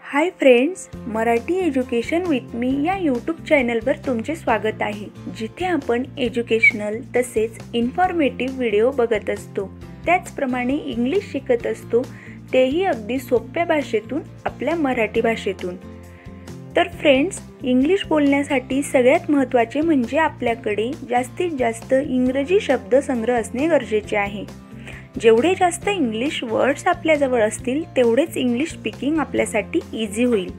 Hi friends, Marathi education with me या YouTube चॅनलवर तुमचे स्वागत आहे, जिथे आपण एज्युकेशनल तसेच इन्फॉर्मेटिव्ह व्हिडिओ बघत असतो। त्याचप्रमाणे इंग्लिश शिकत असतो, तेही अगदी सोप्या भाषेतून, आपल्या मराठी भाषेतून। तर फ्रेंड्स, इंग्लिश बोलण्यासाठी सगळ्यात महत्त्वाचे म्हणजे आपल्याकडे जास्तीत जास्त इंग्रजी शब्दसंग्रह असणे गरजेचे आहे। जेवढे जास्त इंग्लिश वर्ड्स आपल्याजवळ असतील तेवढेच इंग्लिश स्पीकिंग आपल्यासाठी इझी होईल।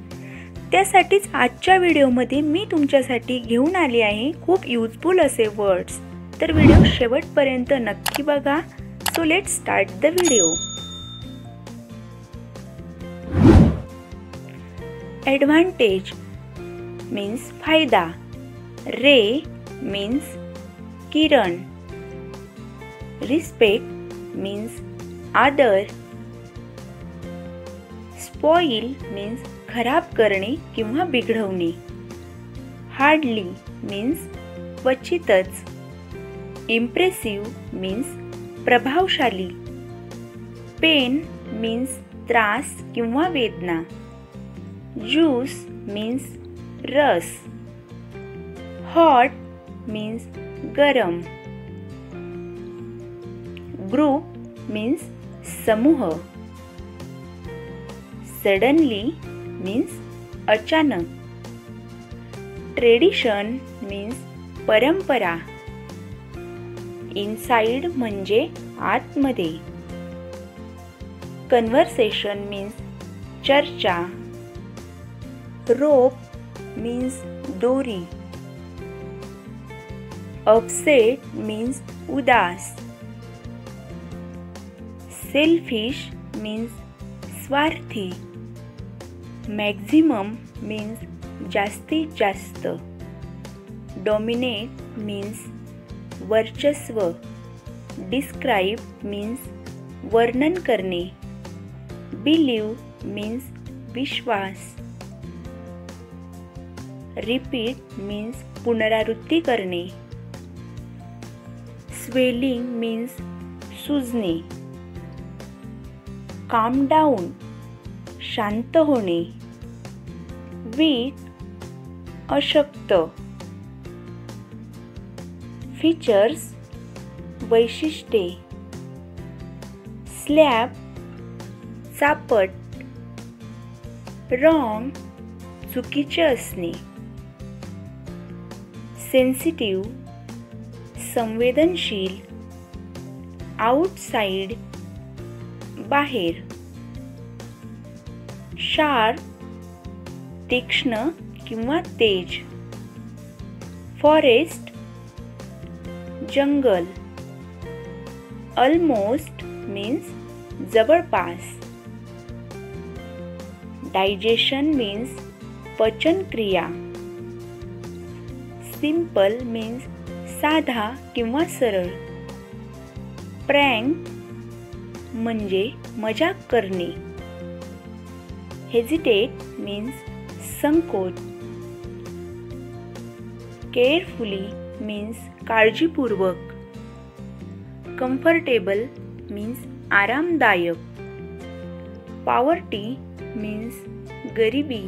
त्यासाठीच आजच्या व्हिडिओमध्ये मी तुमच्यासाठी घेऊन आली आहे खूप यूजफुल असे वर्ड्स। तर व्हिडिओ शेवटपर्यंत नक्की बघा। So let's start the video. Advantage means फायदा, रे मीन्स किरण, रिस्पेक्ट means आदर, spoil means खराब करणे किंवा बिघडवणे, hardly means क्वचितच, impressive means प्रभावशाली, pain means त्रास किंवा वेदना, juice means रस, hot means गरम, ग्रुप means समूह, suddenly means अचानक, ट्रेडिशन means परंपरा, इनसाइड म्हणजे आतमध्ये, कन्व्हर्सेशन means चर्चा, रोप means दोरी, अपसेट means उदास, सेल्फिश means स्वार्थी, मॅक्झिमम means जास्तीत जास्त, डॉमिनेट means वर्चस्व, डिस्क्राइब means वर्णन करणे, बिलीव means विश्वास, रिपीट means पुनरावृत्ती करणे, स्वेलिंग means सुजणे, काम डाऊन शांत होणे, वीक अशक्त, फीचर्स वैशिष्ट्ये, स्लॅब चापट, रॉंग चुकीचे असणे, सेन्सिटिव्ह संवेदनशील, आउटसाइड बाहेर, शार्प तीक्ष्ण किंवा तेज, फॉरेस्ट जंगल, ऑलमोस्ट मीन्स जवळपास, डायजेशन मीन्स पचन क्रिया, सिंपल मीन्स साधा किंवा सरळ, प्रँक म्हणजे मजाक करणे, हेजिटेट मीन्स संकोच, केअरफुली मीन्स काळजीपूर्वक, कम्फर्टेबल मीन्स आरामदायक, पॉवर्टी मीन्स गरिबी,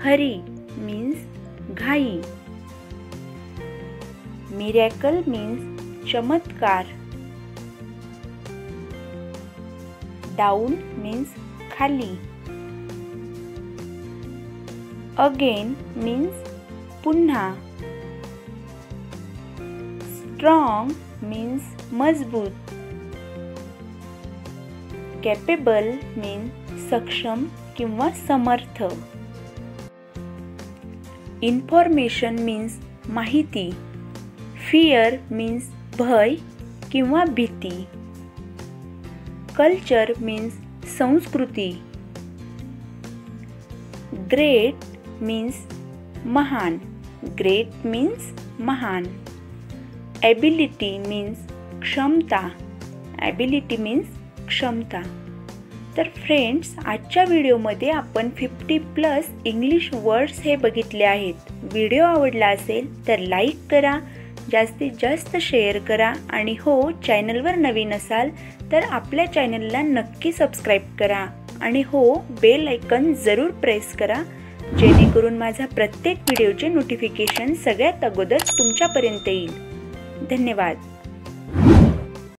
हरी मीन्स घाई, मिरॅकल मीन्स चमत्कार, डाऊन मीन्स खाली, अगेन मीन्स पुन्हा, स्ट्रॉंग मीन्स मजबूत, कॅपेबल मीन्स सक्षम किंवा समर्थ, इन्फॉर्मेशन मीन्स माहिती, फियर मीन्स भय किंवा भीती, कल्चर मीन्स संस्कृती, ग्रेट मीन्स महान, ग्रेट मीन्स महान, एबिलिटी मीन्स क्षमता, एबिलिटी मीन्स क्षमता। तर फ्रेंड्स, आजच्या व्हिडिओमध्ये आपण 50+ इंग्लिश वर्ड्स हे बघितले आहेत। व्हिडिओ आवडला असेल तर लाईक करा, जास्तीत जास्त शेअर करा आणि हो, चॅनलवर नवीन असाल तर आपल्या चॅनलला नक्की सबस्क्राईब करा। आणि हो, बेल आयकॉन जरूर प्रेस करा, जेणेकरून माझा प्रत्येक व्हिडिओचे नोटिफिकेशन सगळ्यात अगोदर तुमच्यापर्यंत येईल। धन्यवाद।